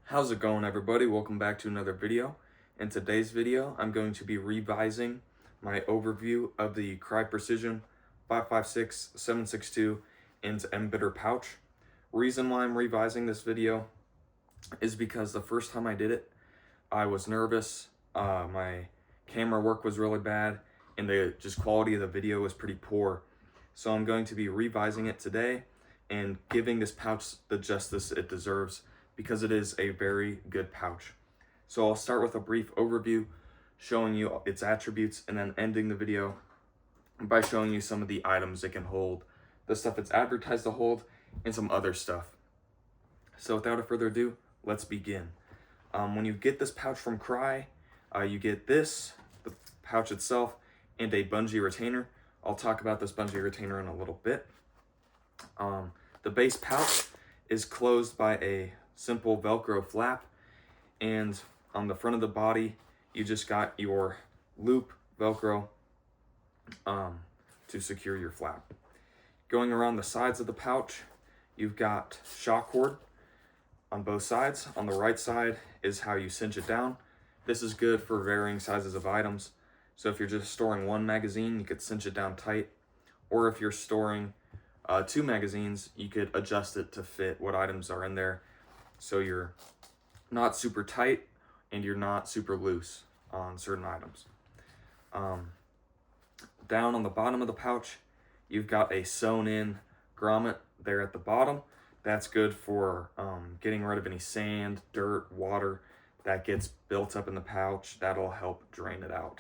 How's it going, everybody? Welcome back to another video. In today's video, I'm going to be revising my overview of the Crye Precision 556, 762 and MBITR Pouch. Reason why I'm revising this video is because the first time I did it, I was nervous. My camera work was really bad, and the quality of the video was pretty poor. So I'm going to be revising it today and giving this pouch the justice it deserves, because it is a very good pouch. So I'll start with a brief overview, showing you its attributes, and then ending the video by showing you some of the items it can hold, the stuff it's advertised to hold, and some other stuff. So without further ado, let's begin. When you get this pouch from Crye, you get this, the pouch itself, and a bungee retainer. I'll talk about this bungee retainer in a little bit. The base pouch is closed by a simple Velcro flap, and on the front of the body you just got your loop Velcro to secure your flap. Going around the sides of the pouch, you've got shock cord on both sides. On the right side is how you cinch it down. This is good for varying sizes of items, so if you're just storing one magazine, you could cinch it down tight, or if you're storing two magazines, you could adjust it to fit what items are in there, so you're not super tight and you're not super loose on certain items. Down on the bottom of the pouch, you've got a sewn in grommet there at the bottom. That's good for getting rid of any sand, dirt, water that gets built up in the pouch. That'll help drain it out.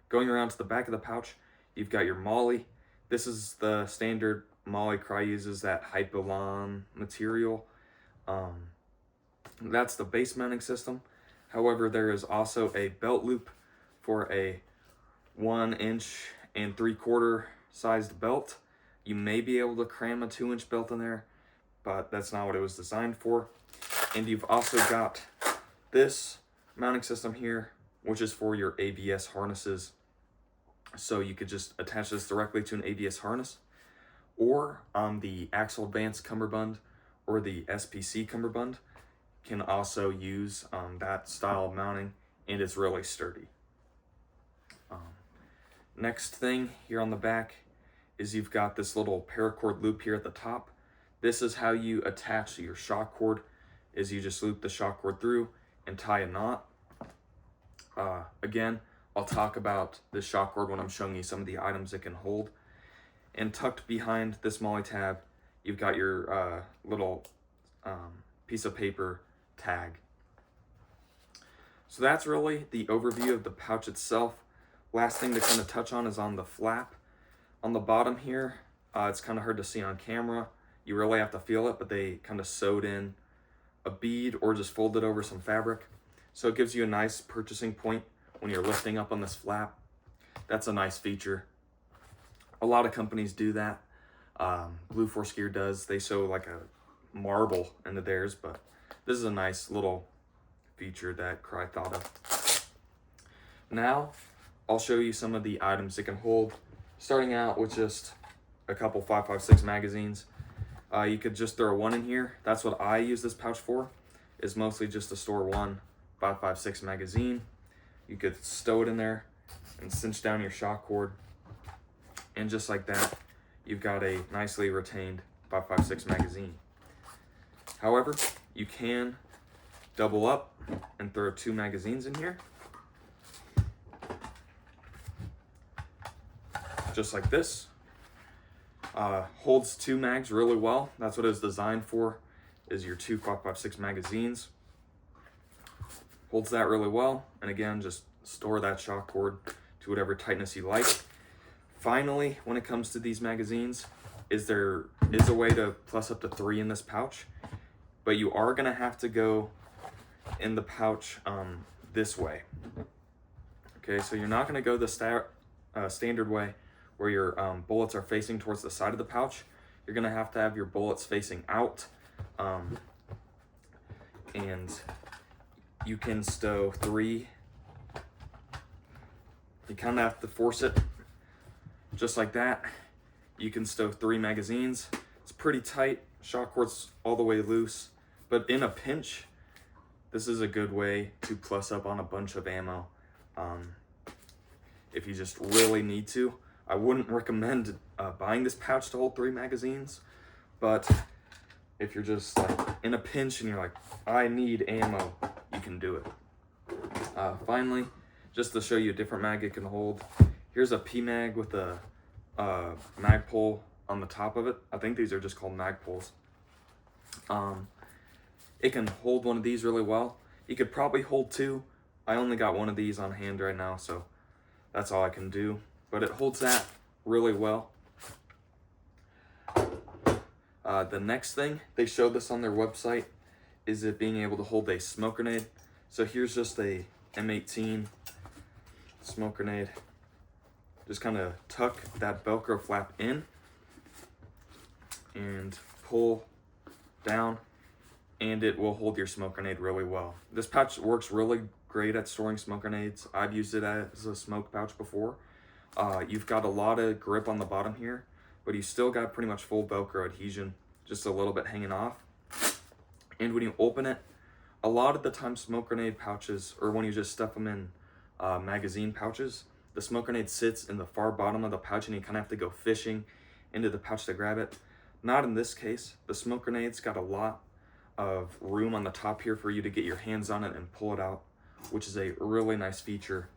Going around to the back of the pouch, you've got your molly. This is the standard molly Crye uses, that Hypalon material. That's the base mounting system. However, there is also a belt loop for a 1 3/4 sized belt. You may be able to cram a 2-inch belt in there, but that's not what it was designed for. And you've also got this mounting system here, which is for your ABS harnesses. So you could just attach this directly to an ABS harness, or the Axle Advanced cummerbund or the SPC cummerbund can also use that style of mounting, and it's really sturdy. Next thing here on the back is you've got this little paracord loop here at the top. This is how you attach your shock cord, is you just loop the shock cord through and tie a knot. Again, I'll talk about this shock cord when I'm showing you some of the items it can hold. And tucked behind this molly tab, you've got your little piece of paper tag. So that's really the overview of the pouch itself. Last thing to kind of touch on is on the flap. On the bottom here, it's kind of hard to see on camera. You really have to feel it, but they kind of sewed in a bead or just folded over some fabric. So it gives you a nice purchasing point when you're lifting up on this flap. That's a nice feature. A lot of companies do that. Blue Force Gear does. They sew like a marble into theirs, but this is a nice little feature that Crye thought of. Now, I'll show you some of the items it can hold, starting out with just a couple 556 magazines. You could just throw one in here. That's what I use this pouch for, is mostly just to store one 556 magazine. You could stow it in there and cinch down your shock cord, and just like that, you've got a nicely retained 556 magazine. However, you can double up and throw two magazines in here, just like this. Holds two mags really well. That's what it's designed for, is your two 556 magazines. Holds that really well, and again, just store that shock cord to whatever tightness you like. Finally, when it comes to these magazines, there is a way to plus up to 3 in this pouch, but you are gonna have to go in the pouch this way. Okay, so you're not gonna go the standard way where your bullets are facing towards the side of the pouch. You're gonna have to have your bullets facing out, and you can stow 3. You kind of have to force it, just like that. You can stow 3 magazines. It's pretty tight. Shock cord's all the way loose, But in a pinch, this is a good way to plus up on a bunch of ammo. If you just really need to. I wouldn't recommend buying this pouch to hold 3 magazines, but if you're just like in a pinch and you're like, I need ammo, you can do it. Finally, just to show you a different mag it can hold, here's a P-mag with a mag pole on the top of it. I think these are just called mag poles. It can hold one of these really well. You could probably hold 2. I only got one of these on hand right now, so that's all I can do. But it holds that really well. The next thing, they showed this on their website, is it being able to hold a smoke grenade. So here's just a M18 smoke grenade. Just kind of tuck that Velcro flap in and pull down, and it will hold your smoke grenade really well. This pouch works really great at storing smoke grenades. I've used it as a smoke pouch before. You've got a lot of grip on the bottom here, but you still got pretty much full Velcro adhesion, just a little bit hanging off. And when you open it, a lot of the time smoke grenade pouches, or when you just stuff them in magazine pouches, the smoke grenade sits in the far bottom of the pouch and you kind of have to go fishing into the pouch to grab it. Not in this case. The smoke grenade's got a lot of room on the top here for you to get your hands on it and pull it out, which is a really nice feature.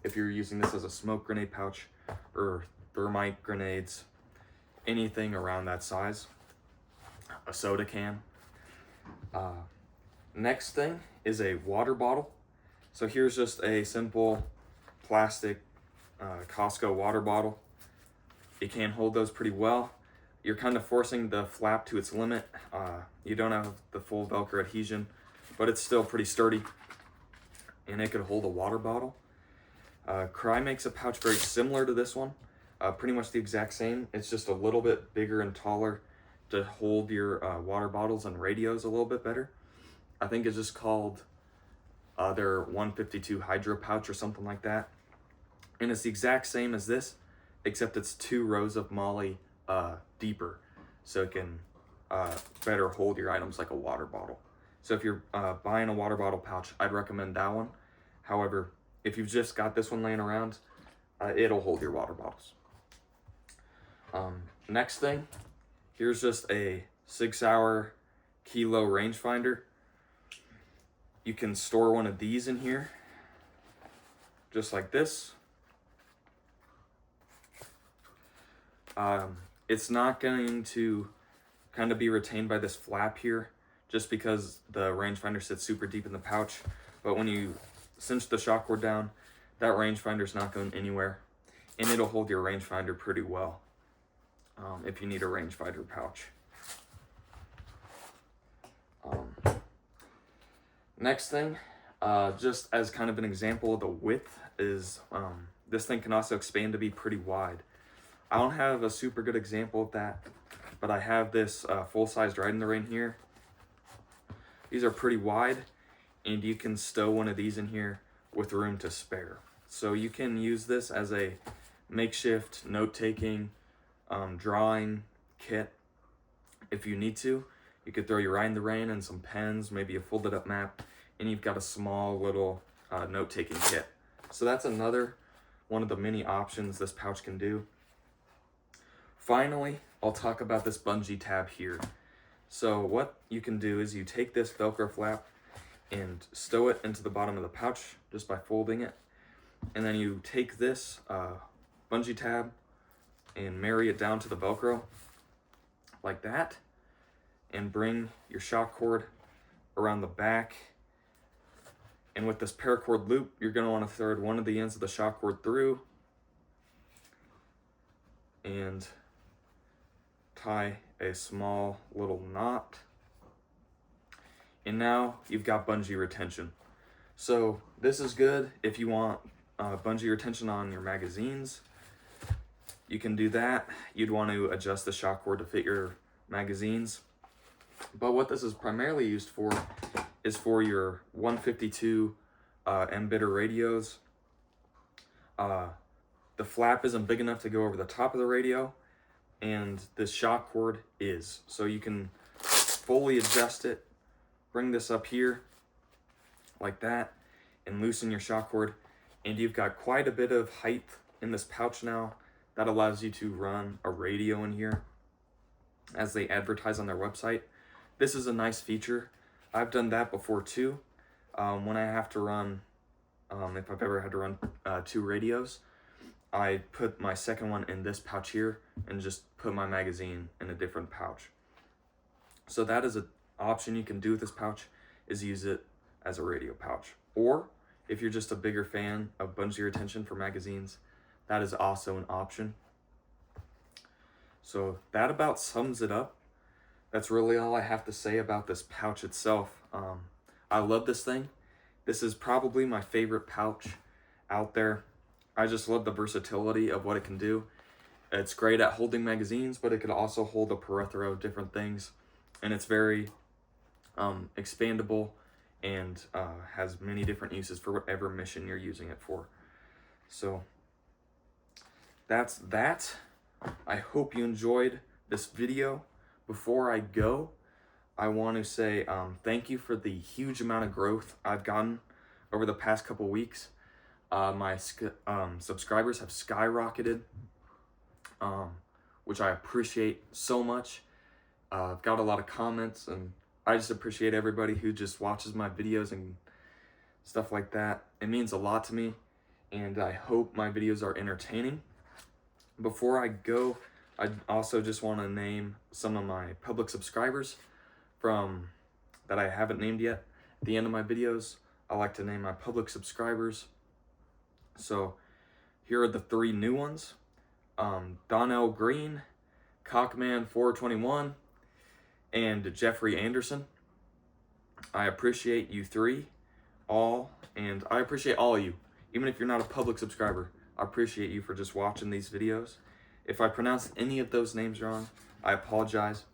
If you're using this as a smoke grenade pouch or thermite grenades, anything around that size, a soda can. Next thing is a water bottle. So here's just a simple plastic Costco water bottle. It can hold those pretty well. You're kind of forcing the flap to its limit. You don't have the full Velcro adhesion, but it's still pretty sturdy, and it could hold a water bottle. Crye makes a pouch very similar to this one, pretty much the exact same. It's just a little bit bigger and taller to hold your water bottles and radios a little bit better. I think it's just called their 152 Hydro pouch or something like that. And it's the exact same as this, except it's 2 rows of MOLLE deeper, so it can better hold your items like a water bottle. So if you're buying a water bottle pouch, I'd recommend that one. However, if you've just got this one laying around, it'll hold your water bottles. Next thing, here's just a 6-hour kilo rangefinder. You can store one of these in here, just like this. It's not going to kind of be retained by this flap here, just because the rangefinder sits super deep in the pouch. But when you cinch the shock cord down, that rangefinder's not going anywhere, and it'll hold your rangefinder pretty well if you need a rangefinder pouch. Next thing, just as kind of an example of the width, is this thing can also expand to be pretty wide. I don't have a super good example of that, but I have this full-sized riding the rain here. These are pretty wide, and you can stow one of these in here with room to spare. So you can use this as a makeshift note-taking, drawing kit if you need to. You could throw your Ride in the Rain and some pens, maybe a folded up map, and you've got a small little note-taking kit. So that's another one of the many options this pouch can do. Finally, I'll talk about this bungee tab here. So what you can do is you take this Velcro flap and stow it into the bottom of the pouch just by folding it. And then you take this bungee tab and marry it down to the Velcro like that, and bring your shock cord around the back. And with this paracord loop, you're going to want to thread one of the ends of the shock cord through and tie a small little knot. And now you've got bungee retention. So this is good if you want bungee retention on your magazines. You can do that. You'd want to adjust the shock cord to fit your magazines. But what this is primarily used for is for your 152 MBITR radios. The flap isn't big enough to go over the top of the radio, and this shock cord is. So you can fully adjust it, bring this up here like that, and loosen your shock cord. And you've got quite a bit of height in this pouch now. That allows you to run a radio in here as they advertise on their website. This is a nice feature. I've done that before too. When I have to run, if I've ever had to run 2 radios, I put my second one in this pouch here and just put my magazine in a different pouch. So that is an option you can do with this pouch, is use it as a radio pouch. Or if you're just a bigger fan of bungee retention for magazines, that is also an option. So that about sums it up. That's really all I have to say about this pouch itself. I love this thing. This is probably my favorite pouch out there. I just love the versatility of what it can do. It's great at holding magazines, but it could also hold a plethora of different things. And it's very expandable and has many different uses for whatever mission you're using it for. So that's that. I hope you enjoyed this video. Before I go, I want to say thank you for the huge amount of growth I've gotten over the past couple weeks. My subscribers have skyrocketed, which I appreciate so much. I've got a lot of comments, and I just appreciate everybody who just watches my videos and stuff like that. It means a lot to me, and I hope my videos are entertaining. Before I go, I also just want to name some of my public subscribers that I haven't named yet. At the end of my videos, I like to name my public subscribers. So here are the 3 new ones. Donnell Green, Cockman421, and Jeffrey Anderson. I appreciate you 3 all, and I appreciate all of you. Even if you're not a public subscriber, I appreciate you for just watching these videos. If I pronounced any of those names wrong, I apologize.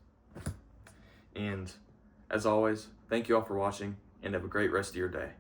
And as always, thank you all for watching, and have a great rest of your day.